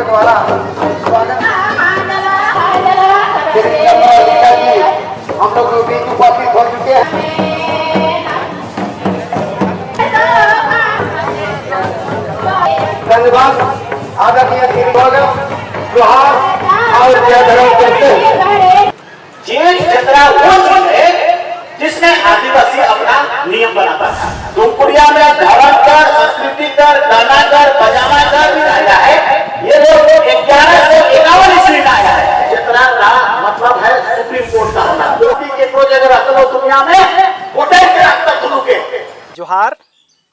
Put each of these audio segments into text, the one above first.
द्वारा स्वागत हम लोग बीच उपस्थित हो चुके हैं। धन्यवाद आदरणीय श्री जोहार और जय धर्म करते हैं। जेठ जतरा वो चीज है जिसमें आदिवासी अपना नियम बनाता था। दुमकुड़िया में धारण कर, संस्कृति कर, गाना कर, बजाना कर भी आया है। ये लोग 1151 ईस्वी में आया है। जतरा का मतलब है सुप्रीम कोर्ट का होना। कोर्ट के को जगह रखते हो दुनिया में कोटे के रखते तुम के। जोहार,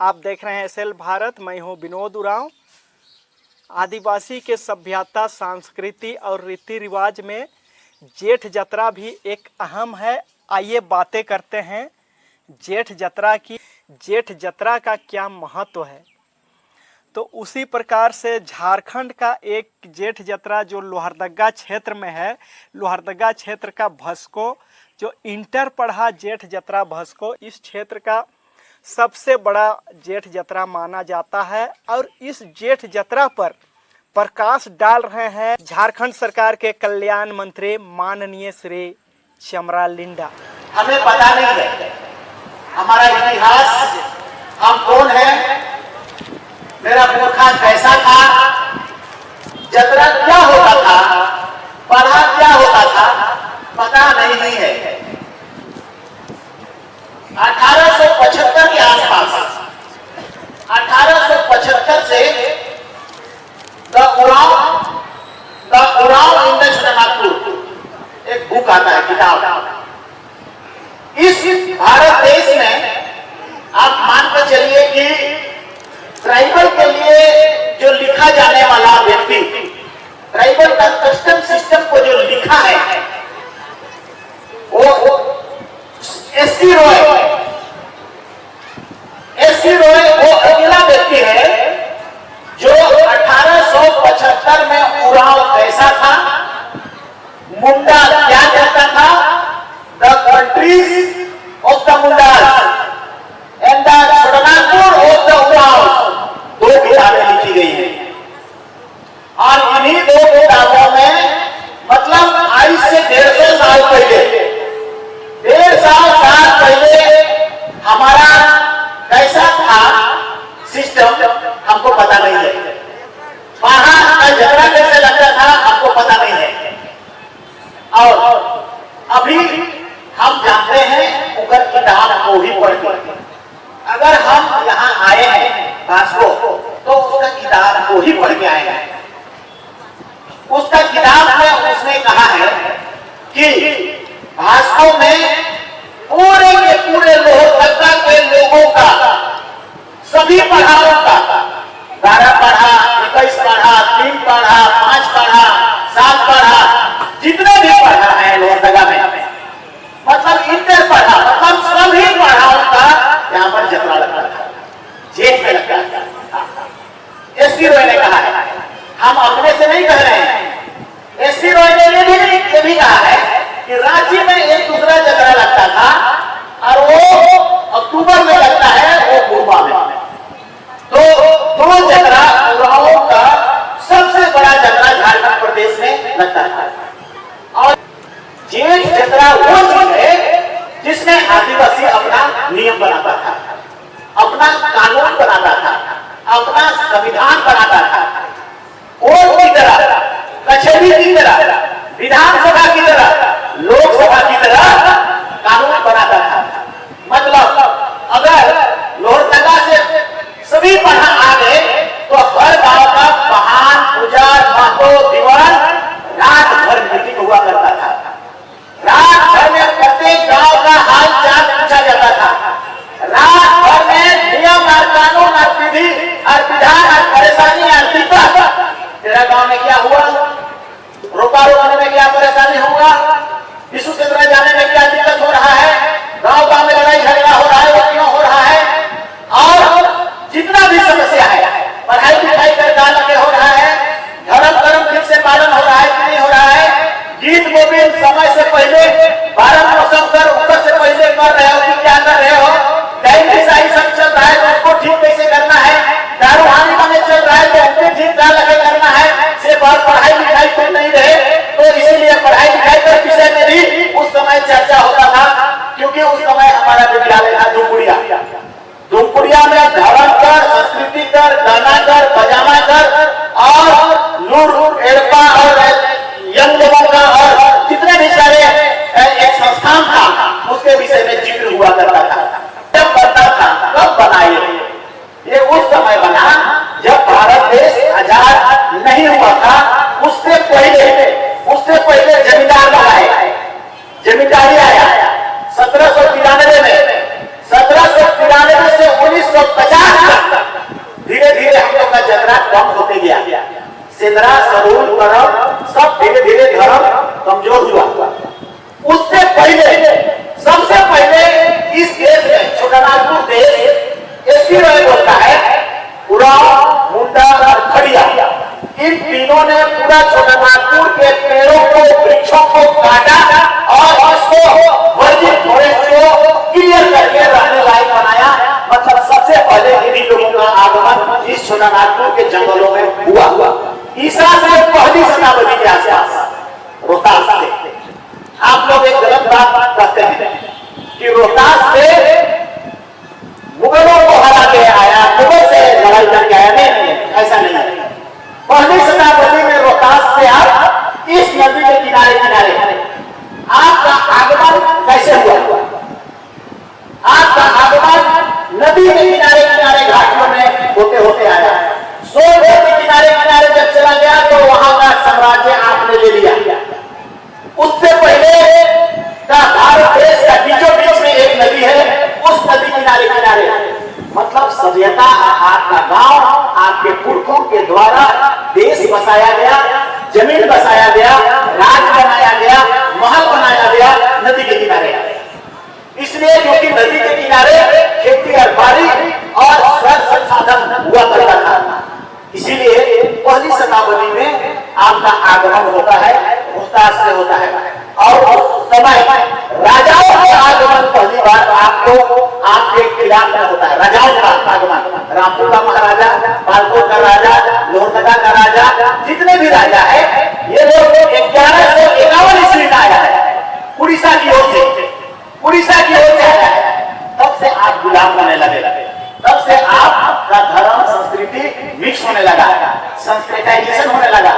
आप देख रहे हैं एसएल भारत। मैं हूं विनोद उरांव। आदिवासी के सभ्यता, संस्कृति और रीति रिवाज में जेठ जतरा भी एक अहम है। आइए बातें करते हैं जेठ जतरा की। जेठ जतरा का क्या महत्व है, तो उसी प्रकार से झारखंड का एक जेठ जतरा जो लोहरदगा क्षेत्र में है, लोहरदगा क्षेत्र का भस्को जो इंटर पढ़ा जेठ जतरा भस्को इस क्षेत्र का सबसे बड़ा जेठ जतरा माना जाता है। और इस जेठ जतरा पर प्रकाश डाल रहे हैं झारखंड सरकार के कल्याण मंत्री माननीय श्री चमरा लिंडा। हमें पता नहीं है हमारा इतिहास, हम कौन है, मेरा पुरखा कैसा था, जतरा क्या होता था, पढ़ा क्या होता था, पता नहीं है। 1875 के आसपास, 1875 से द उरांव इंडस नागपुर एक बुक आता है, किताब। इस भारत देश में आप मान कर चलिए कि ट्राइबल के लिए जो लिखा जाने वाला व्यक्ति, ट्राइबल का कस्टम सिस्टम को जो लिखा है वो एससी रॉय वो अकेला व्यक्ति है जो 1875 में उरांव कैसा था, मुंडा क्या कहता था, the countries of the Mundas and the Chotanagpur of the Oraon, 2 किताबें लिखी गई हैं। और इन्हीं 2 किताबों में मतलब आज से 150 साल पहले, 150 साल पहले हमारा कैसा था सिस्टम हमको पता नहीं है। वहां का झगड़ा कैसे लगता था हमको पता नहीं है। और अभी हम जानते हैं उगर किताब को ही पढ़ के, अगर हम यहाँ आए हैं भास्को तो उसका किताब को ही पढ़ के आए हैं। उसका किताब में उसने कहा है कि भास्को में पूरे के पूरे लोहरदगा के लोगों का, सभी पढ़ाओं का, 12 पढ़ा, 21 पढ़ा, 3 पढ़ा, 5 पढ़ा, 7 पढ़ा, जितने भी पढ़ा है लोहरदगा में, मतलब इंटर पढ़ा, मतलब सभी पढ़ाओं का यहाँ पर जतरा लगता था, जेठ में लगता था। एससी रॉय ने कहा है, हम अपने से नहीं कह रहे हैं। एससी रॉय ने ये भी कहा है कि रांची में एक दूसरा जतरा लगता था और वो अक्टूबर में लगता है, वो पूर्वा में। तो 2 जतरा उरांव का सबसे बड़ा जतरा झारखंड प्रदेश में लगता है। और जेठ जतरा वो चीज है जिसमें आदिवासी अपना नियम बनाता था, अपना कानून बनाता था, अपना संविधान बनाता था। कोर्ट की तरह, कचहरी की तरह, विधानसभा की तरह, लोकसभा की तरह कानून बनाता था। मतलब अगर लोहरदगा से सभी पढ़ा आ गए तो हर गांव का महान, पुजार, महतो, दीवान रात भर मीटिंग हुआ करता था। रात भर में प्रत्येक गांव का हाल चाल पूछा जाता था। रात भर में नियम और कानून और विधि और विधान और परेशानी और दिक्कत, तेरा गांव में क्या हुआ, रोपा रोपने में क्या परेशानी हमारा विद्यालय था धूमपुरिया में धर्म कर, संस्कृति कर, गाना कर, बजाना कर और लूर एड़पा और यंग लोगों का और जितने भी सारे एक संस्थान था उसके विषय में जिक्र हुआ करता था। जब बनता था कब बना ये उस समय बना जब भारत देश आजाद नहीं हुआ था। उससे पहले जमींदार बनाए, जमींदारी आया 1793 में। 1793 से 1950 तक धीरे धीरे हम लोग का जतरा कम होते गया। सिंदरा, सरूल, करम सब धीरे धीरे धर्म कमजोर हुआ। उससे पहले सबसे पहले इस देश में छोटानागपुर देश एससी रॉय बोलता है, उरांव, मुंडा और खड़िया, इन तीनों ने पूरा छोटानागपुर के पेड़ों को, वृक्षों को काटा और इसको वर्जित फॉरेस्ट को क्लियर करके रहने लायक बनाया। मतलब सबसे पहले इन्हीं लोगों का आगमन इस छोटानागपुर के जंगलों में हुआ। ईसा से पहली शताब्दी के आसपास रोहतास से। आप लोग एक गलत बात कहते हैं कि रोहतास से मुगलों को हरा के आया, मुगल से लड़ाई करके आया। नहीं, ऐसा नहीं है। पहली शताब्दी में रोहतास से आप इस नदी के किनारे आपका आगमन कैसे हुआ? आपका आगमन नदी के किनारे घाटियों में होते होते आया। सोन के किनारे जब चला गया तो वहां का साम्राज्य आपने ले लिया। उससे पहले का भारत देश का बीचों बीच में एक नदी है, उस नदी किनारे मतलब सभ्यता, आपका गांव, आपके पुरखों के द्वारा देश बसाया गया, जमीन बसाया गया, राज बनाया गया, महल बनाया गया नदी के किनारे। इसलिए क्योंकि नदी के किनारे खेती और बाड़ी और संसाधन हुआ करता था, इसीलिए पहली शताब्दी में आपका आगमन होता है, रोहतास से होता है। और उस समय राजाओं का आगमन पहली बार आपको आपके खिलाफ में होता है। राजाओं का आगमन, रामपुर का महाराजा, पालकोट का राजा, लोहरदगा का राजा, जितने भी राजा है ये लोग 1151 ईस्वी में आया है उड़ीसा की ओर से आया है। तब से आप गुलाम बनने लगे, तब से आपका धर्म संस्कृति मिक्स होने लगा, संस्कृताइजेशन होने लगा,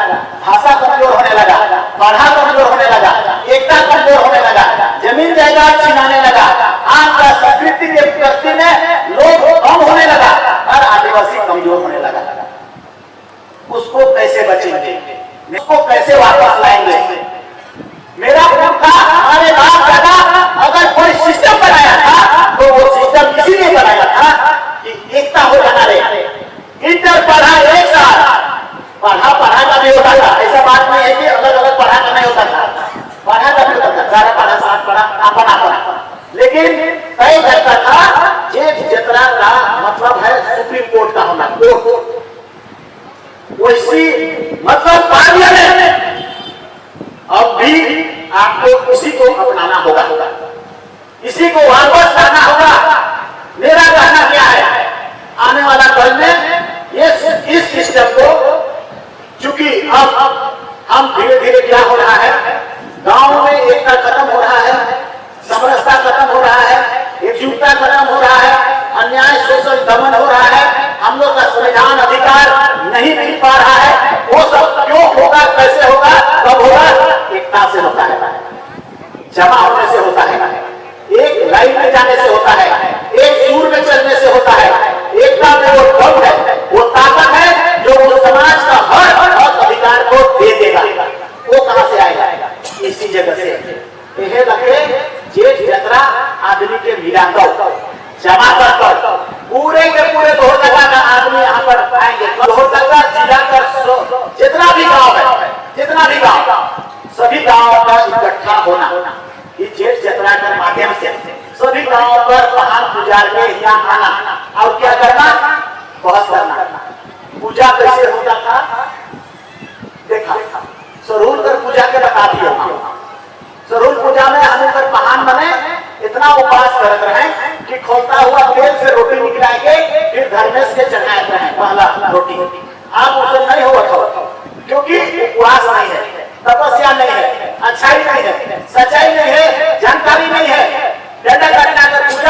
भाषा कमजोर होने लगा, पढ़ा कमजोर होने लगा, एकता कमजोर होने लगा, जमीन जायदाद छिनाने लगा, आपका संस्कृति के प्रति में लोग कम होने लगा और आदिवासी कमजोर होने लगा। उसको कैसे बचेंगे, उसको कैसे वापस लाएंगे? मेरा पुरखा, हमारे बाप दादा अगर कोई सिस्टम बनाया था तो वो सिस्टम इसीलिए बनाया था कि एकता हो जाना रहे। इंटर पढ़ा एक साल, पढ़ा का नहीं होता था। ऐसा बात नहीं है कि अलग अलग पढ़ा का नहीं होता था, पढ़ा का नहीं होता था, 11 पढ़ा 7 पढ़ा अपना। लेकिन तय करता था जेठ जतरा का मतलब है सुप्रीम कोर्ट का होना, कोर्ट। वैसी मतलब पार्लियामेंट अब भी आपको इसी को अपनाना होगा, इसी को वापस लाना होगा। मेरा कहना क्या है, आने वाला कल में इस सिस्टम को, चूंकि अब हम धीरे धीरे क्या हो रहा है, गांव में एकता खत्म हो रहा है, समरसता खत्म हो रहा है, एकजुटता खत्म हो रहा है, अन्याय शोषण दमन हो रहा है, हम लोग का संविधान अधिकार नहीं मिल पा रहा है। वो सब क्यों होगा, कैसे होगा, कब होगा? एकता से होता है, जमा होने से होता है, एक लाइन में जाने से होता है, एक सूर में चलने से होता है। एकता में वो दम है, वो ताकत है जो उस समाज का हर अधिकार को दे देगा। वो कहां से आएगा? इसी जगह से। यह लगे जेठ जतरा आदमी के मिलाकर जमा कर पूरे के पूरे लोहरदगा का आदमी यहाँ पर आएंगे। लोहरदगा जिला का जितना भी गांव सभी गांवों का इकट्ठा होना, इस जेठ जतरा के माध्यम से सभी गांवों पर वाहन गुजार के यहाँ आना और क्या करना, बहस करना। पूजा कैसे होता था देखा, सरूल कर पूजा के बता दिया। सरूल पूजा में हम ऊपर महान बने, इतना उपवास करते रहे कि खोलता हुआ तेल से रोटी निकला के फिर धर्मेश के चढ़ाए रहे पहला रोटी। आप उसे नहीं हुआ था क्योंकि उपवास नहीं है, तपस्या नहीं है, अच्छाई नहीं है, सच्चाई नहीं है, जानकारी नहीं है, डंडा करना कर पूजा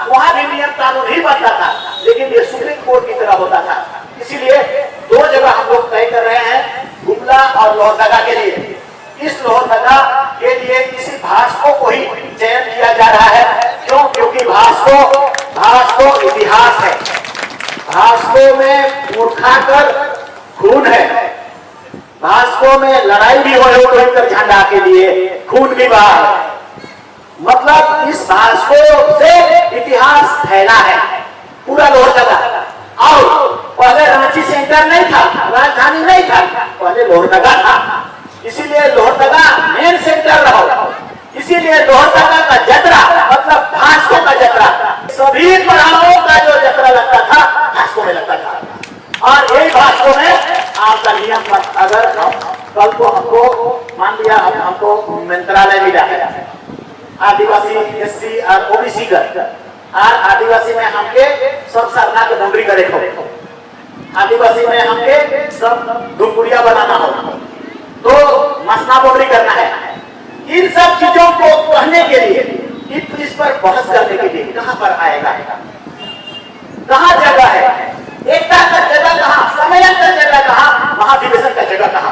वहां भी नियम कानून ही बनता था, लेकिन ये सुप्रीम कोर्ट की तरह होता था। इसीलिए दो जगह हम लोग तय कर रहे हैं, गुमला और लोहरदगा के लिए। इस लोहरदगा के लिए किसी भास्को को ही चयन किया जा रहा है। क्यों? क्योंकि भास्को इतिहास है, भास्को में मूर्खा कर खून है, भास्को में लड़ाई भी हो रही है झंडा के लिए, खून भी बहा है। मतलब इस भास्को से इतिहास फैला है पूरा लोहरदगा। और पहले रांची सेंटर नहीं था, राजधानी नहीं था, पहले लोहरदगा था। इसीलिए लोहरदगा मेन सेंटर रहा। इसीलिए लोहरदगा का जतरा मतलब भास्को का जतरा, सभी पढ़ाओं का जो जतरा लगता था भास्को में लगता था। और यही भास्को में आपका नियम, अगर कल को हमको मान लिया हमको मंत्रालय मिला है आदिवासी एससी और ओबीसी का, और आदिवासी में हमके सब सरना के बाउंड्री करे हो, आदिवासी में हमके सब धुपुरिया बनाना हो, तो मसना बाउंड्री करना है। इन सब चीजों को कहने के लिए, इस पर बहस करने के लिए कहां पर आएगा, कहां जगह है, एकता का जगह कहां, सम्मेलन का जगह कहां, महाधिवेशन का जगह कहां।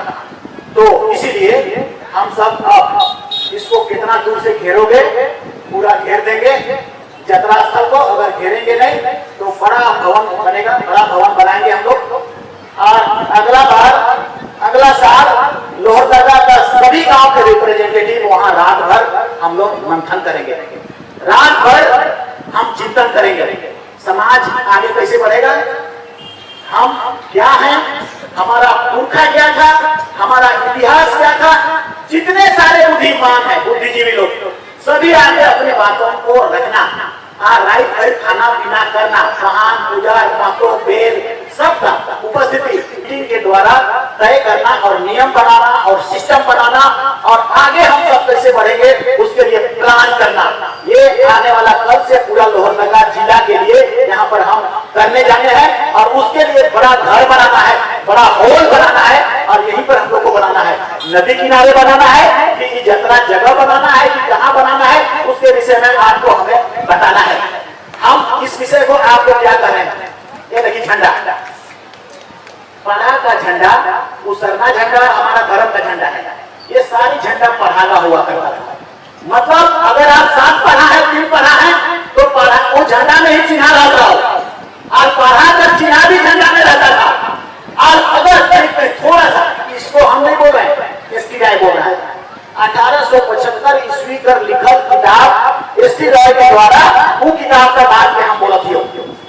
तो इसीलिए हम सब अब इसको कितना दूर से घेरोगे, पूरा घेर देंगे जतरा स्थल को। अगर घेरेंगे नहीं तो बड़ा भवन बनेगा, बड़ा भवन बनाएंगे हम लोग। और अगला साल लोहरदगा का सभी गांव के रिप्रेजेंटेटिव वहां रात भर हम लोग मंथन करेंगे, रात भर हम चिंतन करेंगे, समाज आगे कैसे बढ़ेगा, हम क्या हैं, हमारा पुरखा क्या था, हमारा इतिहास क्या था। जितने सारे बुद्धिमान हैं, बुद्धिजीवी लोग, सभी आगे अपने बातों को रखना, राइट खाना पीना करना, महान पूजा महत्व बेल सबका उपस्थिति मीटिंग के द्वारा तय करना और नियम बनाना और सिस्टम बनाना, और आगे हम सब कैसे बढ़ेंगे उसके लिए प्लान करना। ये आने वाला कल से पूरा लोहरदगा जिला के लिए यहाँ पर हम करने जाने हैं, और उसके लिए बड़ा घर बनाना है, बड़ा हॉल बनाना है, और यहीं पर हम लोग को बनाना है। नदी किनारे बनाना है कि जतरा जगह बनाना है कि कहाँ बनाना है, उसके विषय में आपको हमें बताना है। हम इस विषय को आपको क्या करें, ये देखिए झंडा, पढ़ा का झंडा, उसरना झंडा हमारा धर्म का झंडा है। ये सारी झंडा पढ़ा का हुआ करता था। मतलब अगर आप 7 पढ़ा है 3 पढ़ा है तो पढ़ा वो झंडा में ही चिन्हा रहता हो, और पढ़ा का चिन्हा भी झंडा में रहता था। और अगर थोड़ा सा, इसको हम नहीं बोल रहे हैं, एसटी राय बोल रहा है, 1875 ईस्वी कर लिखल किताब एसटी राय के द्वारा, वो किताब का बात में हम बोला थी,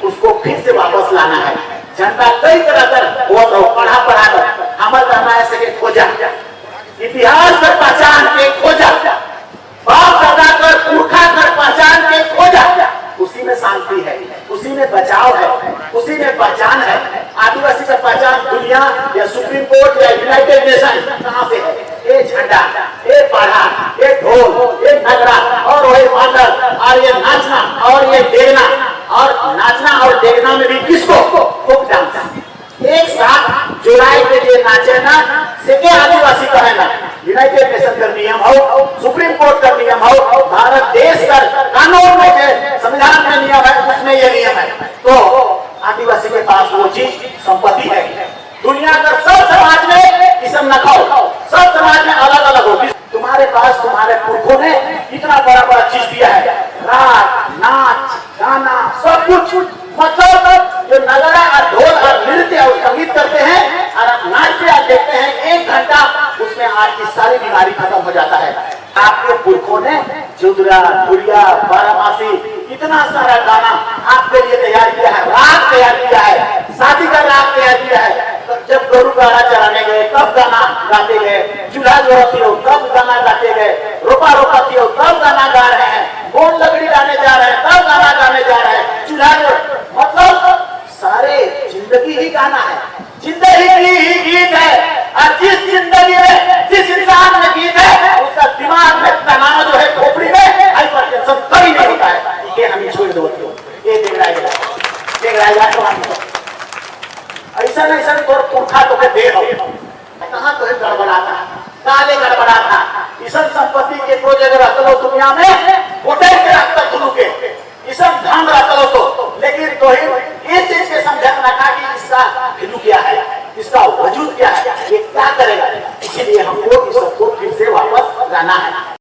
उसको फिर से वापस लाना है। झंडा कई तरह कर वो तो पढ़ा कर हमारे कहना है सके खोजा, इतिहास कर पहचान के खोजा, बाप दादा कर पुरखा कर पहचान के खोजा, उसी में शांति है, उसी में बचाव है, उसी में पहचान है। आदिवासी का पहचान दुनिया या सुप्रीम कोर्ट या यूनाइटेड नेशन कहां से है? ये झंडा, ये पढ़ा, ये ढोल, ये नगरा और वही मांडर, और ये नाचना और ये देखना, और नाचना और देखना में भी किसको फोक डांस एक साथ जुड़ाई के लिए नाचे ना सेके आदिवासी कहे ना। यूनाइटेड नेशन का नियम हो, सुप्रीम कोर्ट का नियम हो, भारत देश का कानून में संविधान में नियम है, उसमें यह नियम है। तो आदिवासी के पास वो चीज संपत्ति है। दुनिया का सब समाज में किस्म न खाओ, सब समाज में अलग अलग हो। तुम्हारे पास तुम्हारे पुरखों ने इतना बड़ा बड़ा चीज दिया है, राग नाच गाना सब कुछ। मतलब जो नगरा और ढोल और नृत्य और संगीत करते हैं और नाचते और देखते हैं 1 घंटा, उसमें आपकी सारी बीमारी खत्म हो जाता है। आपके पुरखों ने जुदरा धुरिया बारामासी इतना सारा गाना आपके लिए तैयार किया है, राग तैयार किया है, शादी का राग तैयार किया है। जब गरु गाना चराने गए तब गाना गाते गए, चूल्हा जोड़ती हो तब गाना गाते गए, रोपा रोपाती हो तब गाना गा रहे हैं, बोन लकड़ी लाने जा रहे हैं तब गाना गाने जा रहे हैं, चूल्हा मतलब सारे जिंदगी ही गाना है, जिंदगी ही गीत है। और जिस जिंदगी में जिस इंसान में गीत है उसका दिमाग में तनाव जो है खोपड़ी में हाइपरटेंशन कभी नहीं होता है। ये हमें छोड़ दो, ये देख रहा है तो हम ऐसा ऐसा तो पुरखा तो दे हो कहाँ तो गड़बड़ा था, काले गड़बड़ा था। इस संपत्ति के तो जगह रख लो दुनिया में, होटल के रखता तुलू के ये सब ध्यान रखो